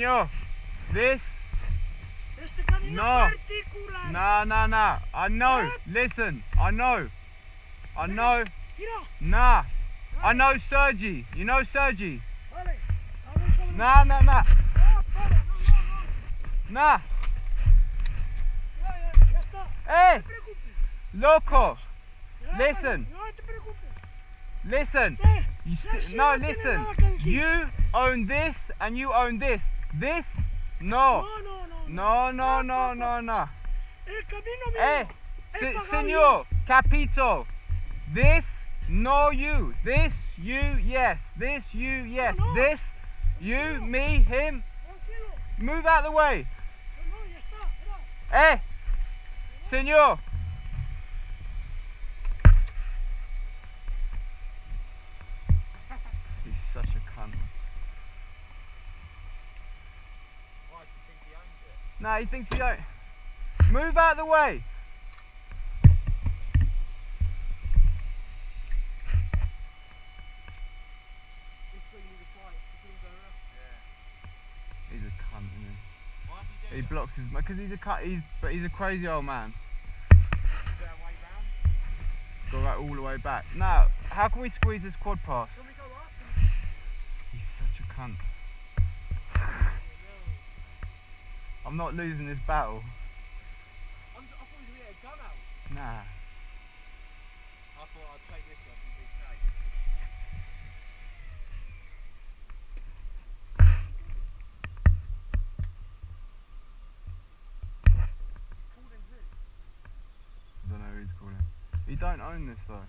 Senor, this. Este camino No. particular. Nah. I know. Listen, I know. Mira. Nah. I know Sergi. You know Sergi? Vale. Hablo sobre... Nah. No, para. No. Nah. Ya está. Hey, No te preocupes. loco. Ya, Listen. No te preocupes. Listen. Sergi No, no tiene listen. nada que decir. You own this and you own this. This? No. No. El camino mío. Hey, He pagado Senor, Capito. This, no you. This, you, yes. This, you, yes. No. This, you, me, him. Tranquilo. Move out the way. No, ya está. Mira. Hey, Senor. He's such a cunt. Why do you think he owns it? Nah, he thinks he don't. Move out the way. He's a cunt, isn't he? Why is he doing He it? blocks his, because he's a cut. He's a crazy old man. Is there a way round? Go right all the way back. Now, how can we squeeze this quad past? Can we go up? He's such a cunt. I'm not losing this battle. I thought he was going to get a gun out. Nah. I thought I'd take this off and be safe. I don't know who he's calling. He don't own this though.